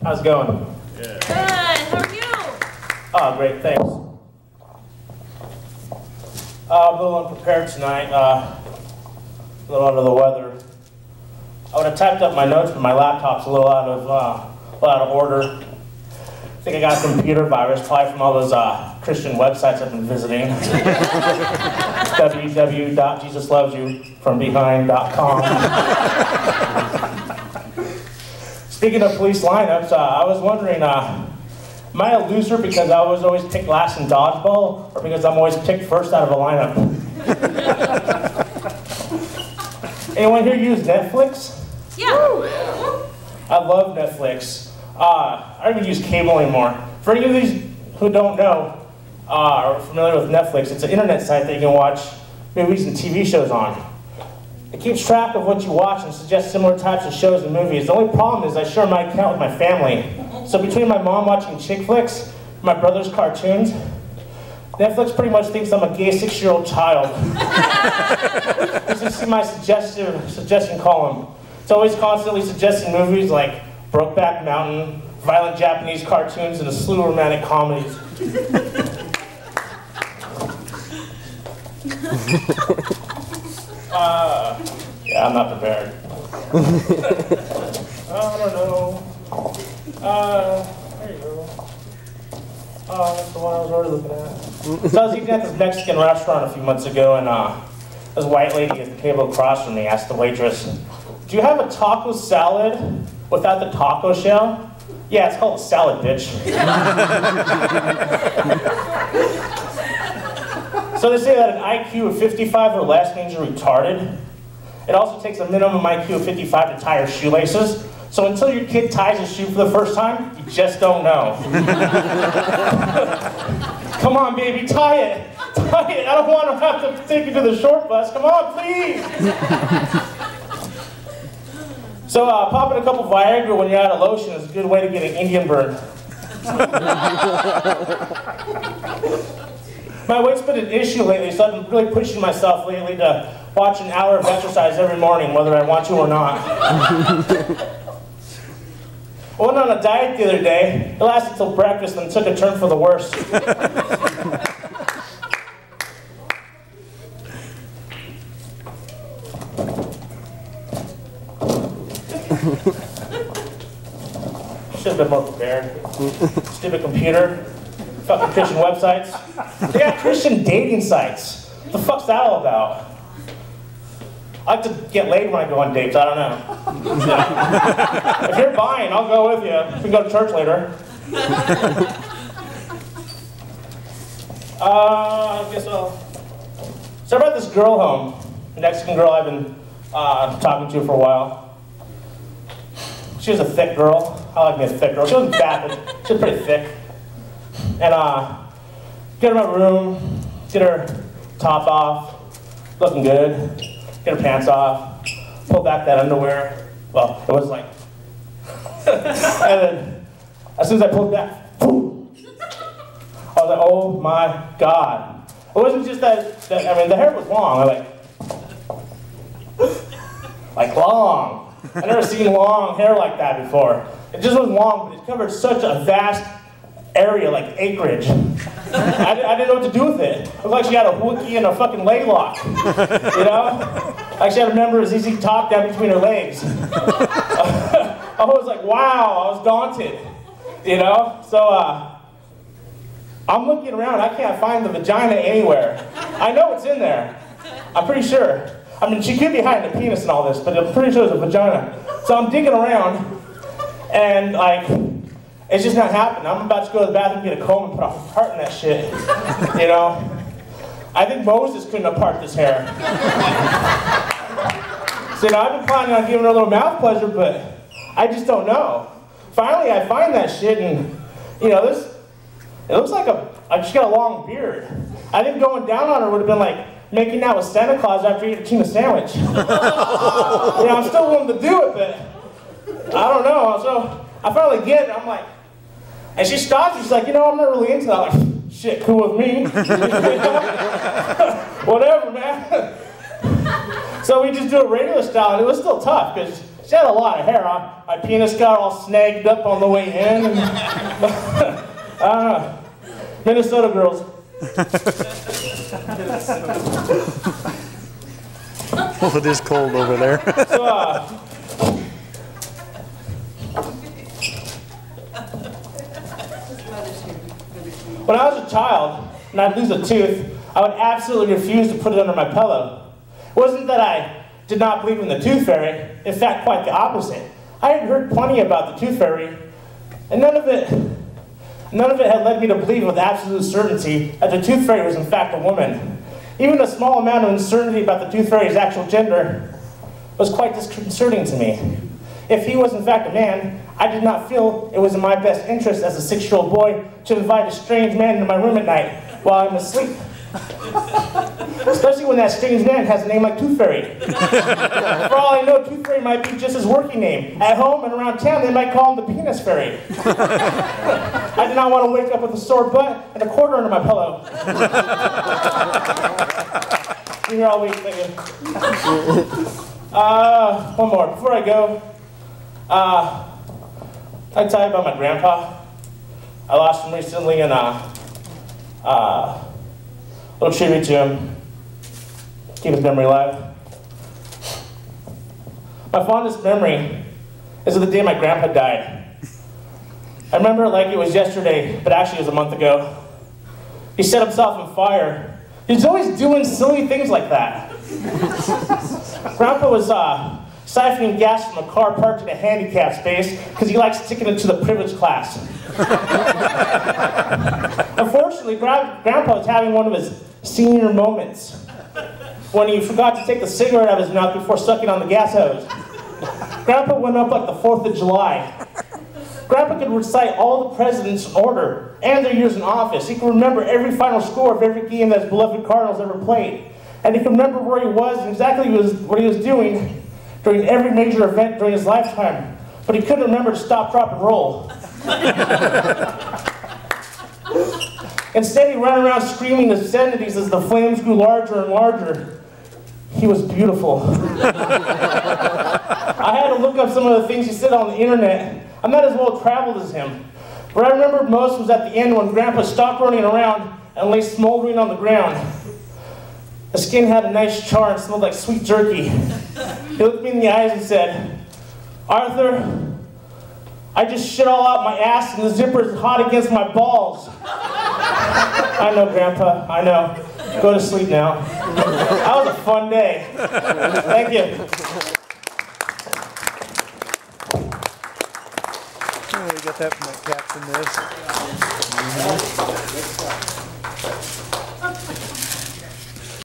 How's it going? Good. How are you? Oh, great. Thanks. I'm a little unprepared tonight. A little under the weather. I would have typed up my notes, but my laptop's a little out of order. I think I got a computer virus, probably from all those Christian websites I've been visiting. www.jesuslovesyoufrombehind.com. Speaking of police lineups, I was wondering, am I a loser because I was always picked last in dodgeball, or because I'm always picked first out of a lineup? Anyone here use Netflix? Yeah. I love Netflix. I don't even use cable anymore. For any of these who don't know, or are familiar with Netflix, it's an internet site that you can watch movies and TV shows on. It keeps track of what you watch and suggests similar types of shows and movies. The only problem is I share my account with my family. So between my mom watching chick flicks, and my brother's cartoons, Netflix pretty much thinks I'm a gay 6-year-old child. This is my suggestion column. It's always constantly suggesting movies like Brokeback Mountain, violent Japanese cartoons, and a slew of romantic comedies. Yeah, I'm not prepared. I don't know. There you go. Oh, that's the one I was already looking at. So I was eating at this Mexican restaurant a few months ago, and this white lady at the table across from me asked the waitress, "Do you have a taco salad without the taco shell?" "Yeah, it's called a salad, bitch." So they say that an IQ of 55 or less means you're retarded. It also takes a minimum IQ of 55 to tie your shoelaces. So until your kid ties his shoe for the first time, you just don't know. Come on, baby, tie it. Tie it. I don't want to have to take you to the short bus. Come on, please. So popping a couple Viagra when you're out of lotion is a good way to get an Indian burn. My weight's been an issue lately, so I've been really pushing myself lately to watch an hour of exercise every morning, whether I want to or not. I went on a diet the other day. It lasted until breakfast and took a turn for the worse. Should have been more prepared. Stupid computer. Fucking Christian websites. They got Christian dating sites. What the fuck's that all about? I like to get laid when I go on dates, I don't know. If you're buying, I'll go with you. We can go to church later. I guess I'll... So about this girl home. The Mexican girl I've been talking to for a while. She was a thick girl. I like me a thick girl. She wasn't fat, but she was pretty thick. And get her in my room, get her top off, looking good, get her pants off, pull back that underwear. Well, it was like, and then as soon as I pulled back, boom, I was like, oh my God. It wasn't just that I mean, the hair was long, like long. I've never seen long hair like that before. It just was long, but it covered such a vast area, like acreage. I didn't know what to do with it. It looked like she had a Wookiee and a fucking leg lock. You know? Like she had a member of ZZ Top down between her legs. I was like, wow, I was daunted. You know? So, I'm looking around, I can't find the vagina anywhere. I know it's in there. I'm pretty sure. I mean, she could be hiding a penis and all this, but I'm pretty sure it's a vagina. So I'm digging around, and like, it's just not happening. I'm about to go to the bathroom, get a comb, and put a heart in that shit. You know? I think Moses couldn't have parted his hair. So, you know, I've been planning on giving her a little mouth pleasure, but I just don't know. Finally, I find that shit, and, you know, it looks like I just got a long beard. I think going down on her would have been like making out with Santa Claus after eating a tuna sandwich. You know, I'm still willing to do it, but I don't know. So I finally get it, I'm like, and she stops, she's like, you know, I'm not really into that. I'm like, shit, cool with me. So we just do it regular style, and it was still tough because she had a lot of hair. My penis got all snagged up on the way in. And I don't know. Minnesota girls. Well, it is cold over there. So, when I was a child and I'd lose a tooth, I would absolutely refuse to put it under my pillow. It wasn't that I did not believe in the tooth fairy. In fact, quite the opposite. I had heard plenty about the tooth fairy, and none of it had led me to believe with absolute certainty that the tooth fairy was in fact a woman. Even a small amount of uncertainty about the tooth fairy's actual gender was quite disconcerting to me. If he was in fact a man, I did not feel it was in my best interest as a 6-year-old boy to invite a strange man into my room at night while I'm asleep. Especially when that strange man has a name like Tooth Fairy. For all I know, Tooth Fairy might be just his working name. At home and around town, they might call him the Penis Fairy. I did not want to wake up with a sore butt and a quarter under my pillow. You're here all week, thank you. One more. Before I go, I tell you about my grandpa. I lost him recently, and little tribute to him. Keep his memory alive. My fondest memory is of the day my grandpa died. I remember it like it was yesterday, but actually it was a month ago. He set himself on fire. He's always doing silly things like that. Grandpa was siphoning gas from a car parked in a handicap space because he likes sticking it to the privileged class. Unfortunately, Grandpa was having one of his senior moments when he forgot to take the cigarette out of his mouth before sucking on the gas hose. Grandpa went up like the 4th of July. Grandpa could recite all the presidents in order and their years in office. He could remember every final score of every game that his beloved Cardinals ever played. And he could remember where he was and exactly what he was doing during every major event during his lifetime. But he couldn't remember to stop, drop, and roll. Instead, he ran around screaming obscenities as the flames grew larger and larger. He was beautiful. I had to look up some of the things he said on the internet. I'm not as well traveled as him. What I remember most was at the end when Grandpa stopped running around and lay smoldering on the ground. The skin had a nice char and smelled like sweet jerky. He looked me in the eyes and said, "Arthur, I just shit all out my ass and the zipper is hot against my balls." I know, Grandpa, I know. Go to sleep now. That was a fun day. Thank you. Oh, we got that from that captain this.